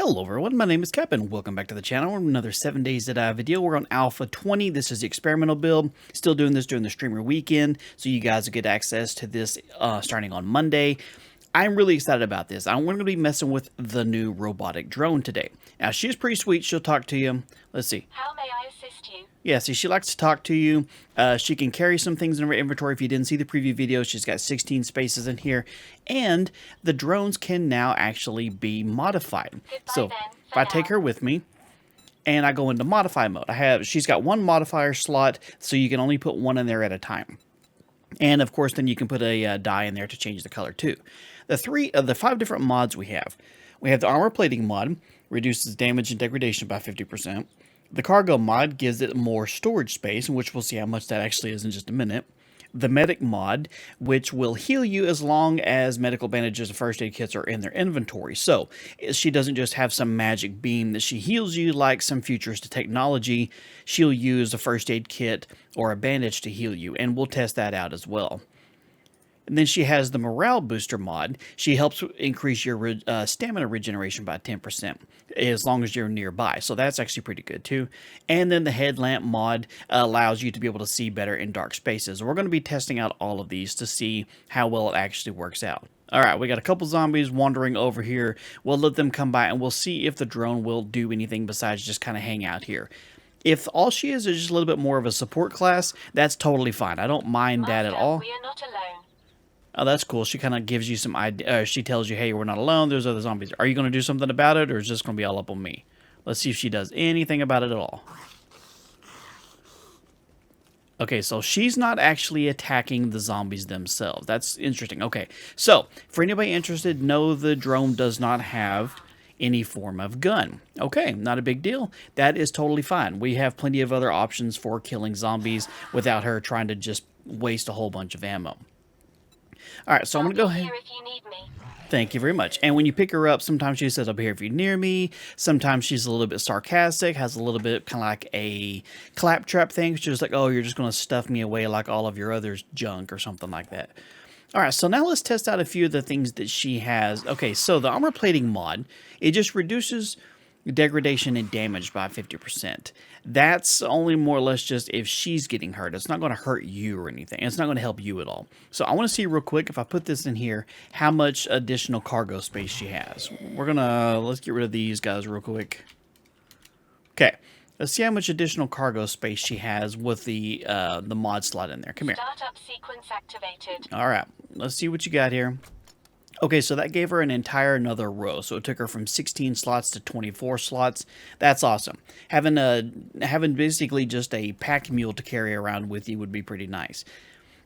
Hello everyone, my name is Cap and welcome back to the channel. Another 7 days to die video. We're on Alpha 20. This is the experimental build. Still doing this during the streamer weekend, so you guys will get access to this starting on Monday. I'm really excited about this. I'm going to be messing with the new robotic drone today. Now, she's pretty sweet. She'll talk to you. Let's see. How may I assist you? Yeah, see, she likes to talk to you. She can carry some things in her inventory. If you didn't see the preview video, she's got 16 spaces in here. And the drones can now actually be modified. So if I take her with me and I go into modify mode, she's got one modifier slot, so you can only put one in there at a time. And of course, then you can put a dye in there to change the color too. The 5 different mods we have the armor plating mod, reduces damage and degradation by 50%. The cargo mod gives it more storage space, which we'll see how much that actually is in just a minute. The medic mod, which will heal you as long as medical bandages and first aid kits are in their inventory. So she doesn't just have some magic beam that she heals you like some futuristic technology. She'll use a first aid kit or a bandage to heal you, and we'll test that out as well. And then she has the morale booster mod. She helps increase your stamina regeneration by 10% as long as you're nearby. So that's actually pretty good too. And then the headlamp mod allows you to be able to see better in dark spaces. We're going to be testing out all of these to see how well it actually works out. All right, we got a couple zombies wandering over here. We'll let them come by and we'll see if the drone will do anything besides just kind of hang out here. If all she is just a little bit more of a support class, that's totally fine. I don't mind that at all. We are not alone. Oh, that's cool. She kind of gives you some idea. She tells you, hey, we're not alone. There's other zombies. Are you going to do something about it, or is this going to be all up on me? Let's see if she does anything about it at all. Okay, so she's not actually attacking the zombies themselves. That's interesting. Okay, so for anybody interested, no, the drone does not have any form of gun. Okay, not a big deal. That is totally fine. We have plenty of other options for killing zombies without her trying to just waste a whole bunch of ammo. All right, so I'm going to go ahead. Here if you need me. Thank you very much. And when you pick her up, sometimes she says, I'll be here if you're near me. Sometimes she's a little bit sarcastic, has a little bit kind of like a claptrap thing. She's just like, oh, you're just going to stuff me away like all of your others junk or something like that. All right, so now let's test out a few of the things that she has. Okay, so the armor plating mod, it just reduces degradation and damage by 50%. That's only more or less just if she's getting hurt. It's not going to hurt you or anything. It's not going to help you at all. So I want to see real quick, if I put this in here, how much additional cargo space she has. Let's get rid of these guys real quick. Okay, let's see how much additional cargo space she has with the mod slot in there. Come here. Startup sequence activated. All right, let's see what you got here. Okay, so that gave her an entire another row. So it took her from 16 slots to 24 slots. That's awesome. Having basically just a pack mule to carry around with you would be pretty nice.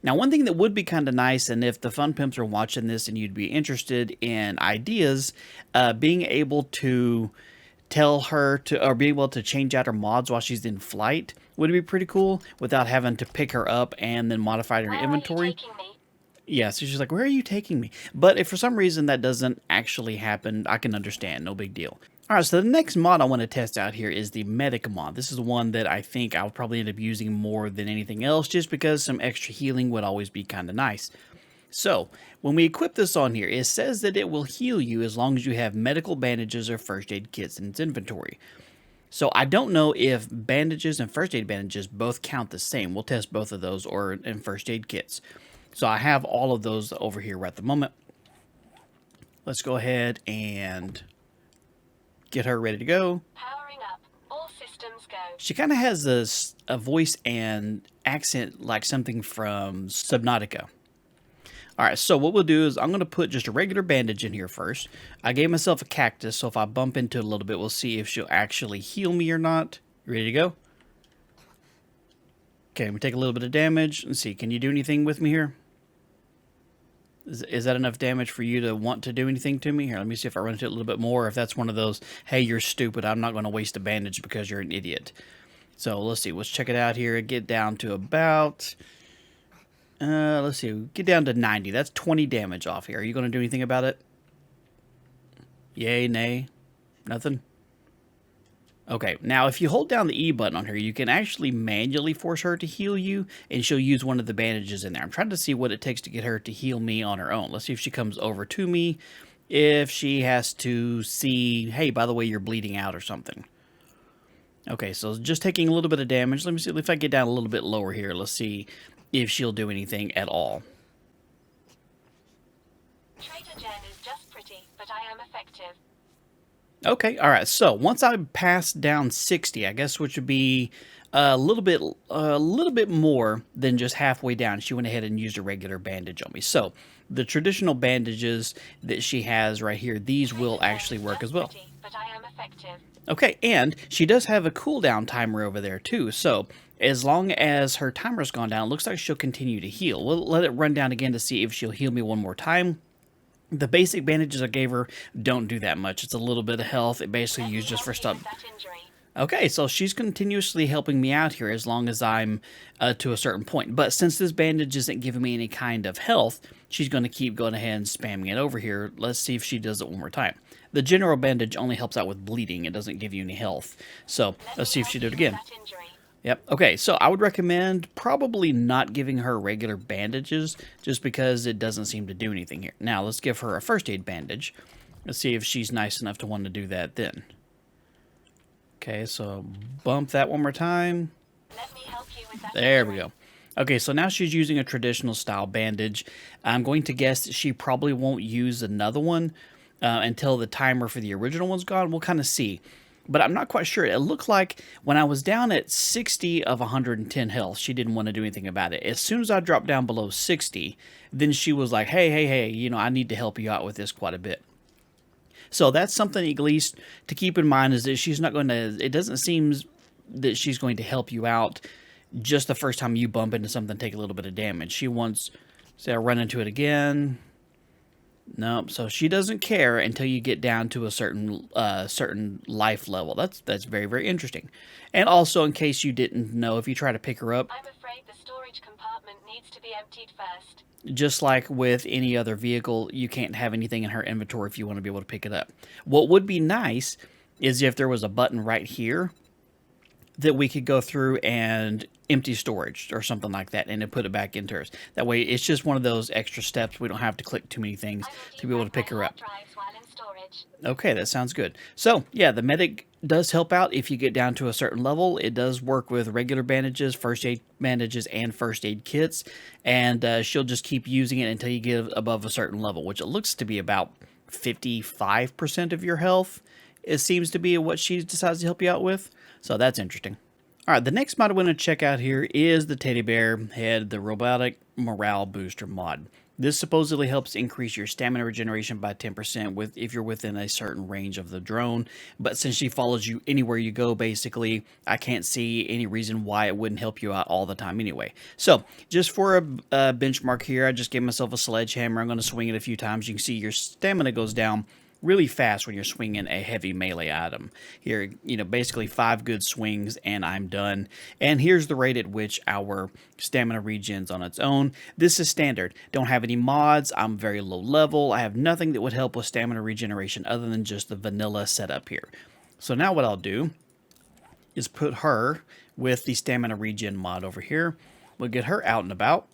Now, one thing that would be kind of nice, and if the Fun Pimps are watching this and you'd be interested in ideas, being able to tell her to, or be able to change out her mods while she's in flight would be pretty cool without having to pick her up and then modify her inventory. Where are you taking me? Yeah, so she's like, where are you taking me? But if for some reason that doesn't actually happen, I can understand. No big deal. All right, so the next mod I want to test out here is the medic mod. This is the one that I think I'll probably end up using more than anything else, just because some extra healing would always be kind of nice. So when we equip this on here, it says that it will heal you as long as you have medical bandages or first aid kits in its inventory. So I don't know if bandages and first aid bandages both count the same. We'll test both of those or in first aid kits. So I have all of those over here right at the moment. Let's go ahead and get her ready to go. Powering up. All systems go. She kind of has a voice and accent like something from Subnautica. All right, so what we'll do is I'm going to put just a regular bandage in here first. I gave myself a cactus, so if I bump into it a little bit, we'll see if she'll actually heal me or not. You ready to go? Okay, we take a little bit of damage. Let's see, can you do anything with me here? Is that enough damage for you to want to do anything to me? Here, let me see if I run into it a little bit more. If that's one of those, hey, you're stupid, I'm not going to waste a bandage because you're an idiot. So let's see. Let's check it out here. Get down to about, let's see. Get down to 90. That's 20 damage off here. Are you going to do anything about it? Yay, nay, nothing? Okay, now if you hold down the E button on her, you can actually manually force her to heal you, and she'll use one of the bandages in there. I'm trying to see what it takes to get her to heal me on her own. Let's see if she comes over to me. if she has to see, hey, by the way, you're bleeding out or something. Okay, so just taking a little bit of damage. Let me see if I get down a little bit lower here. Let's see if she'll do anything at all. Trader Jen is just pretty, but I am effective. Okay, all right. So once I pass down 60, I guess, which would be a little bit more than just halfway down, she went ahead and used a regular bandage on me. So the traditional bandages that she has right here, these will actually work as well. Pretty, but I am effective. Okay, and she does have a cooldown timer over there too. So as long as her timer's gone down, it looks like she'll continue to heal. We'll let it run down again to see if she'll heal me one more time. The basic bandages I gave her don't do that much. It's a little bit of health. It basically used just for stuff. Okay, so she's continuously helping me out here as long as I'm to a certain point. But since this bandage isn't giving me any kind of health, she's going to keep going ahead and spamming it over here. Let's see if she does it one more time. The general bandage only helps out with bleeding. It doesn't give you any health. So let's see if she does it again. Yep. Okay, so I would recommend probably not giving her regular bandages just because it doesn't seem to do anything here. Now, let's give her a first aid bandage. Let's see if she's nice enough to want to do that then. Okay, so bump that one more time. Let me help you with that. There we go. Okay, so now she's using a traditional style bandage. I'm going to guess that she probably won't use another one until the timer for the original one's gone. We'll kind of see. But I'm not quite sure. It looked like when I was down at 60 of 110 health, she didn't want to do anything about it. As soon as I dropped down below 60, then she was like, hey, you know, I need to help you out with this quite a bit. So that's something at least to keep in mind, is that she's not going to, it doesn't seem that she's going to help you out just the first time you bump into something, take a little bit of damage. She wants, say I run into it again. Nope. So she doesn't care until you get down to a certain life level. That's very, very interesting. And also, in case you didn't know, if you try to pick her up, I'm afraid the storage compartment needs to be emptied first. just like with any other vehicle, you can't have anything in her inventory if you want to be able to pick it up. What would be nice is if there was a button right here that we could go through and empty storage or something like that and then put it back into hers. That way it's just one of those extra steps. We don't have to click too many things to be able to pick her up. Okay, that sounds good. So yeah, the medic does help out if you get down to a certain level. It does work with regular bandages, first aid bandages, and first aid kits. And she'll just keep using it until you get above a certain level, which it looks to be about 55% of your health. It seems to be what she decides to help you out with. So that's interesting. All right, the next mod I want to check out here is the Teddy Bear Head, the Robotic Morale Booster mod. This supposedly helps increase your stamina regeneration by 10% if you're within a certain range of the drone. But since she follows you anywhere you go, basically, I can't see any reason why it wouldn't help you out all the time anyway. So just for a benchmark here, I just gave myself a sledgehammer. I'm going to swing it a few times. You can see your stamina goes down really fast when you're swinging a heavy melee item. Here, you know, basically 5 good swings and I'm done. And here's the rate at which our stamina regens on its own. This is standard. Don't have any mods. I'm very low level. I have nothing that would help with stamina regeneration other than just the vanilla setup here. So now what I'll do is put her with the stamina regen mod over here. We'll get her out and about.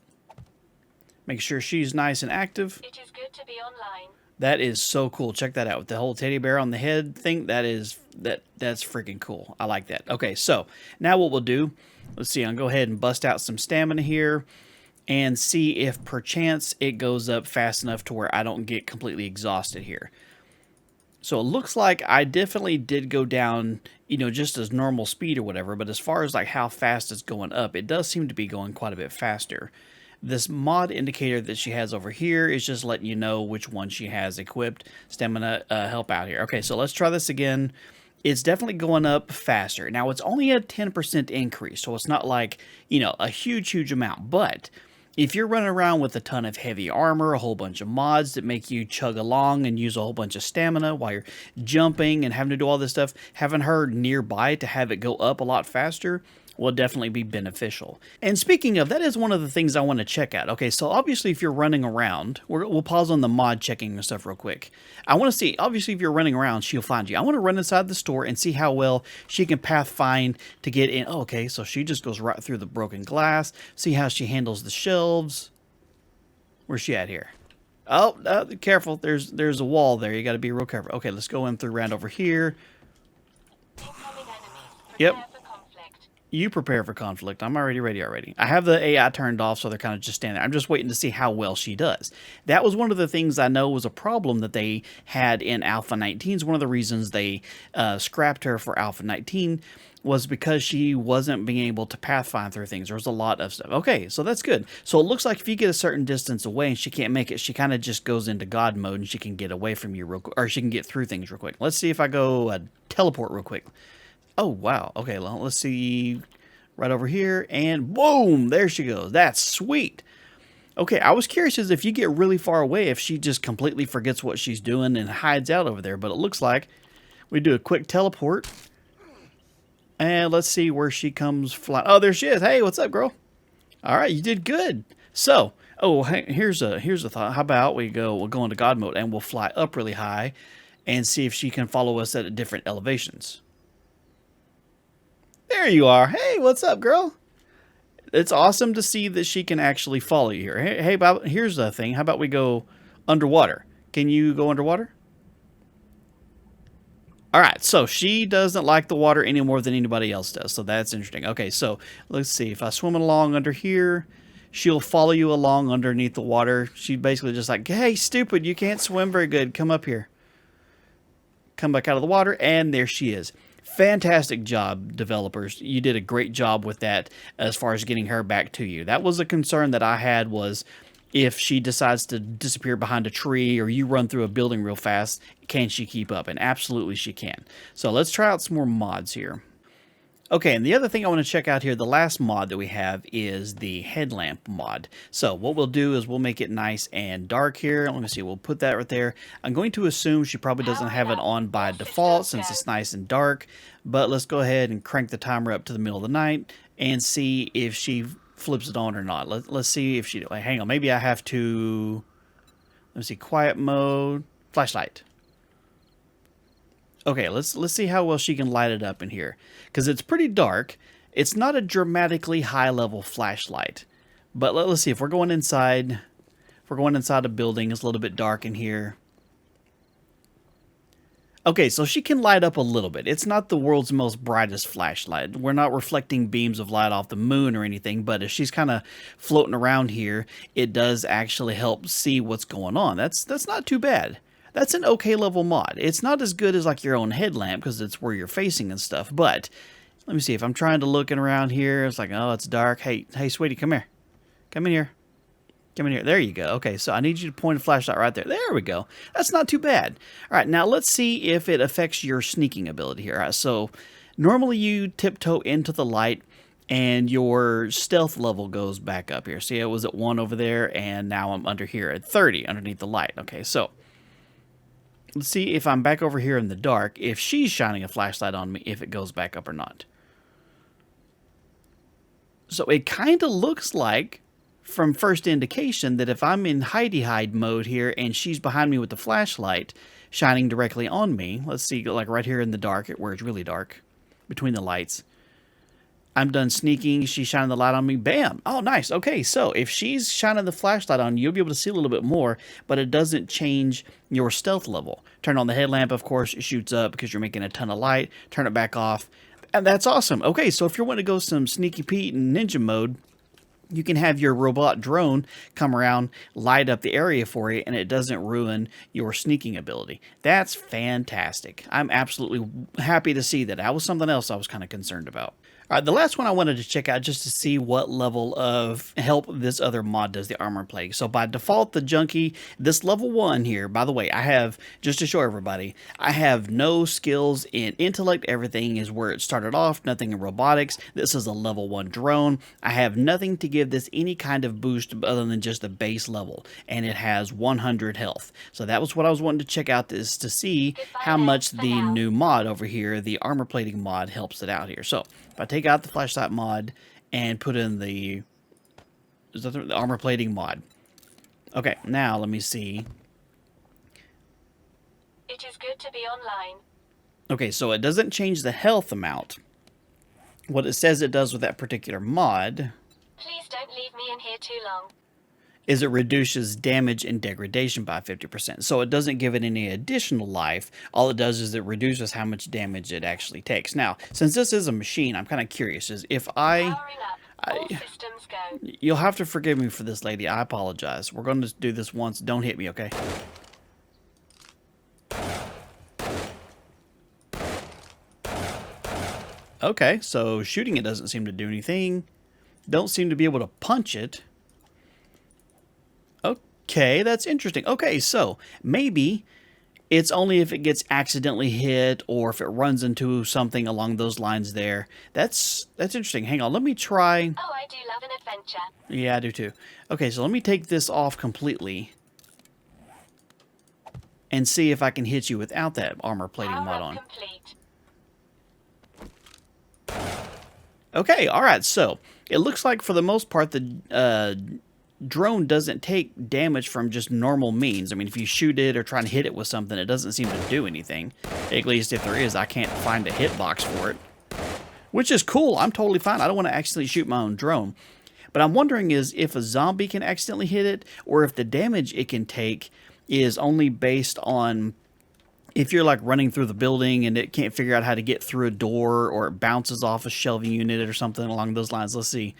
Make sure she's nice and active. It is good to be online. That is so cool. Check that out. With the whole teddy bear on the head thing, that's freaking cool. I like that. Okay, so now what we'll do, let's see, I'll go ahead and bust out some stamina here and see if perchance it goes up fast enough to where I don't get completely exhausted here. So it looks like I definitely did go down, you know, just as normal speed or whatever, but as far as like how fast it's going up, it does seem to be going quite a bit faster. This mod indicator that she has over here is just letting you know which one she has equipped. Stamina help out here. Okay, so let's try this again. It's definitely going up faster. Now, it's only a 10% increase, so it's not like, you know, a huge amount. But if you're running around with a ton of heavy armor, a whole bunch of mods that make you chug along and use a whole bunch of stamina while you're jumping and having to do all this stuff, having her nearby to have it go up a lot faster will definitely be beneficial. And speaking of, that is one of the things I want to check out. Okay, so obviously if you're running around, we'll pause on the mod checking and stuff real quick. I want to see, obviously if you're running around, she'll find you. I want to run inside the store and see how well she can pathfind to get in. Oh, okay, so she just goes right through the broken glass. See how she handles the shelves. Where's she at here? Oh, careful. There's a wall there. You got to be real careful. Okay, let's go in through round over here. Incoming enemies. Yep. Prepare for conflict. You prepare for conflict. I'm already ready already. I have the AI turned off, so they're kind of just standing there. I'm just waiting to see how well she does. That was one of the things I know was a problem that they had in Alpha 19. One of the reasons they scrapped her for Alpha 19 was because she wasn't being able to pathfind through things. There was a lot of stuff. Okay, so that's good. So it looks like if you get a certain distance away and she can't make it, she kind of just goes into God mode and she can get away from you real quick, or she can get through things real quick. Let's see if I go teleport real quick. Oh, wow. Okay, well, let's see right over here, and boom, there she goes. That's sweet. Okay, I was curious as if you get really far away, if she just completely forgets what she's doing and hides out over there, but it looks like we do a quick teleport. And let's see where she comes flying. Oh, there she is. Hey, what's up, girl? All right, you did good. So, oh, hey, here's a thought. How about we'll go into God mode and we'll fly up really high and see if she can follow us at different elevations. There you are. Hey, what's up, girl? It's awesome to see that she can actually follow you here. Hey, Bob, here's the thing. How about we go underwater? Can you go underwater? All right, so she doesn't like the water any more than anybody else does, so that's interesting. Okay, so let's see. If I swim along under here, she'll follow you along underneath the water. She basically just like, hey, stupid, you can't swim very good. Come up here. Come back out of the water, and there she is. Fantastic job, developers. You did a great job with that as far as getting her back to you. That was a concern that I had, was if she decides to disappear behind a tree or you run through a building real fast, can she keep up? And absolutely she can. So let's try out some more mods here. Okay, and the other thing I want to check out here, the last mod that we have is the Headlamp mod. So what we'll do is we'll make it nice and dark here. Let me see, we'll put that right there. I'm going to assume she probably doesn't have it on by default since it's nice and dark. But let's go ahead and crank the timer up to the middle of the night and see if she flips it on or not. Let's see if she... Wait, hang on, maybe I have to... Let me see, quiet mode, flashlight. Okay, let's see how well she can light it up in here, because it's pretty dark. It's not a dramatically high level flashlight, but let's see if we're going inside. If we're going inside a building, it's a little bit dark in here. Okay, so she can light up a little bit. It's not the world's most brightest flashlight. We're not reflecting beams of light off the moon or anything, but if she's kind of floating around here, it does actually help see what's going on. That's not too bad. That's an okay level mod. It's not as good as like your own headlamp because it's where you're facing and stuff. But let me see, if I'm trying to looking around here, it's like, oh, it's dark. Hey, sweetie, come here. Come in here. Come in here. There you go. Okay, so I need you to point a flashlight right there. There we go. That's not too bad. All right, now let's see if it affects your sneaking ability here. All right, so normally you tiptoe into the light and your stealth level goes back up here. See, it was at 1 over there, and now I'm under here at 30 underneath the light. Okay, so let's see if I'm back over here in the dark, if she's shining a flashlight on me, if it goes back up or not. So it kind of looks like, from first indication, that if I'm in hidey-hide mode here and she's behind me with the flashlight shining directly on me, let's see, like right here in the dark, where it's really dark, between the lights, I'm done sneaking, she's shining the light on me, bam! Oh, nice. Okay, so if she's shining the flashlight on you, you'll be able to see a little bit more, but it doesn't change your stealth level. Turn on the headlamp, of course, it shoots up because you're making a ton of light. Turn it back off, and that's awesome. Okay, so if you want to go some Sneaky Pete and Ninja mode, you can have your robot drone come around, light up the area for you, and it doesn't ruin your sneaking ability. That's fantastic. I'm absolutely happy to see that. That was something else I was kind of concerned about. All right, the last one I wanted to check out just to see what level of help this other mod does, the armor plague. So by default, the junkie, this level 1 here, by the way, I have, just to show everybody, I have no skills in intellect. Everything is where it started off, nothing in robotics. This is a level 1 drone. I have nothing to give this any kind of boost other than just the base level, and it has 100 health. So that was what I was wanting to check out, is to see how much the new mod over here, the armor plating mod, helps it out here. So if I take out the flashlight mod and put in the armor plating mod. Okay, now let me see. It is good to be online. Okay, so it doesn't change the health amount. What it says it does with that particular mod, Please don't leave me in here too long. is it reduces damage and degradation by 50%. So it doesn't give it any additional life. All it does is it reduces how much damage it actually takes. Now, since this is a machine, I'm kind of curious. Is if Powering up. All systems go. you'll have to forgive me for this, lady. I apologize. We're going to do this once. Don't hit me, okay? Okay, so shooting it doesn't seem to do anything. Don't seem to be able to punch it. Okay, that's interesting. Okay, so maybe it's only if it gets accidentally hit or if it runs into something along those lines there. That's interesting. Hang on, let me try. Oh, I do love an adventure. Yeah, I do too. Okay, so let me take this off completely and see if I can hit you without that armor plating Power mod up on. complete. Okay, all right. So it looks like for the most part, the drone doesn't take damage from just normal means. I mean, if you shoot it or try and hit it with something, it doesn't seem to do anything. At least if there is, I can't find a hitbox for it, which is cool. I'm totally fine. I don't want to accidentally shoot my own drone. But I'm wondering is if a zombie can accidentally hit it, or if the damage it can take is only based on if you're like running through the building and it can't figure out how to get through a door, or it bounces off a shelving unit or something along those lines. Let's see.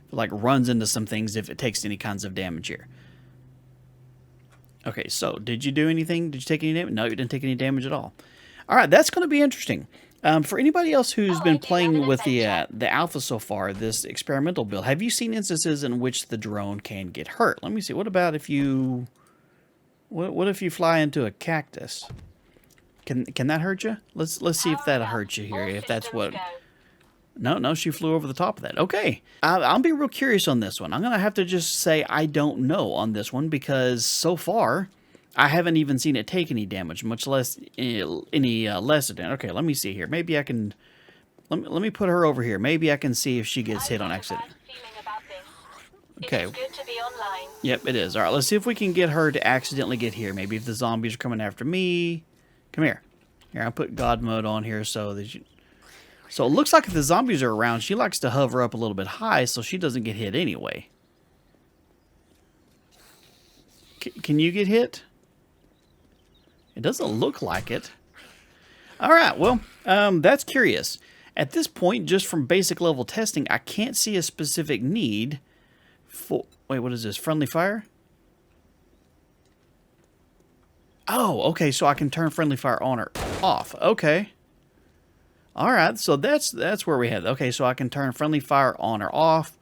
If it like runs into some things, if it takes any kinds of damage here. Okay, so did you do anything? Did you take any damage? No, you didn't take any damage at all. All right, that's going to be interesting. For anybody else who's been playing with the alpha so far, this experimental build, have you seen instances in which the drone can get hurt? Let me see. What about if you... What if you fly into a cactus? Can that hurt you? Let's see if that'll hurt you here. If that's what... No, she flew over the top of that. Okay. I'll be real curious on this one. I'm going to have to just say I don't know on this one because so far I haven't even seen it take any damage, much less any less than. Okay, let me see here. Maybe I can... Let me put her over here. Maybe I can see if she gets hit on accident. Okay. It's good to be online. Yep, it is. All right, let's see if we can get her to accidentally get here. Maybe if the zombies are coming after me. Come here. Here, I'll put God mode on here so that you... So it looks like if the zombies are around, she likes to hover up a little bit high so she doesn't get hit anyway. Can you get hit? It doesn't look like it. All right, well, that's curious. At this point, just from basic level testing, I can't see a specific need for... Wait, what is this? Friendly fire? Oh, okay, so I can turn friendly fire on or off. Okay. All right, so that's where we had. Okay, so I can turn friendly fire on or off.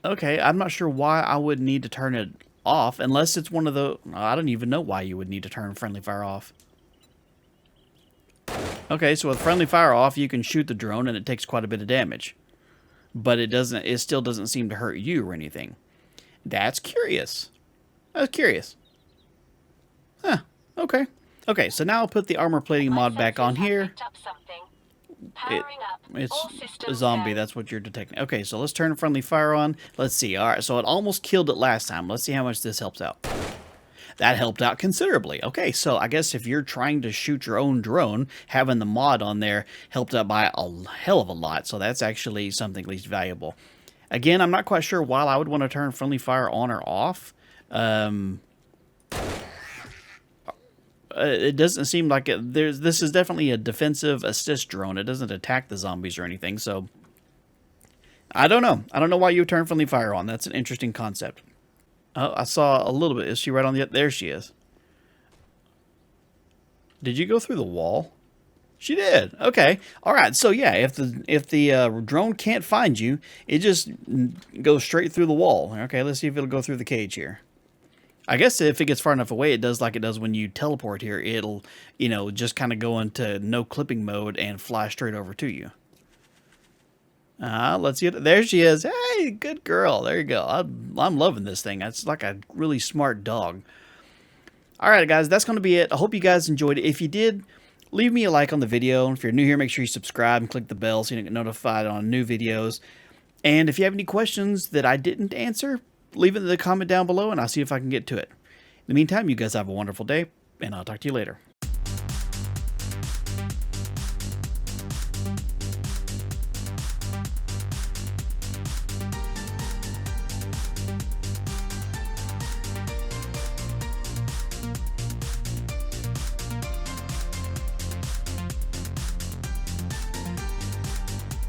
Okay, I'm not sure why I would need to turn it off unless it's one of the... I don't even know why you would need to turn friendly fire off. Okay, so with friendly fire off, you can shoot the drone and it takes quite a bit of damage. But it still doesn't seem to hurt you or anything. That's curious. That's curious. Huh, okay. Okay, so now I'll put the armor plating mod back on here. It's a zombie, that's what you're detecting. Okay, so let's turn friendly fire on. Let's see. All right, so it almost killed it last time. Let's see how much this helps out. That helped out considerably. Okay, so I guess if you're trying to shoot your own drone, having the mod on there helped out by a hell of a lot. So that's actually something at least valuable. Again, I'm not quite sure why I would want to turn friendly fire on or off. It doesn't seem like this is definitely a defensive assist drone. It doesn't attack the zombies or anything. So I don't know. I don't know why you would turn friendly fire on. That's an interesting concept. Oh, I saw a little bit. Is she right on the... There she is. Did you go through the wall? She did. Okay. All right. So yeah, if the drone can't find you, it just goes straight through the wall. Okay. Let's see if it'll go through the cage here. I guess if it gets far enough away, it does like it does when you teleport here. It'll, just kind of go into no clipping mode and fly straight over to you. Let's see it. There she is. Hey, good girl. There you go. I'm loving this thing. It's like a really smart dog. All right, guys, that's going to be it. I hope you guys enjoyed it. If you did, leave me a like on the video. If you're new here, make sure you subscribe and click the bell so you get notified on new videos. And if you have any questions that I didn't answer, leave it in the comment down below, and I'll see if I can get to it. In the meantime, you guys have a wonderful day, and I'll talk to you later.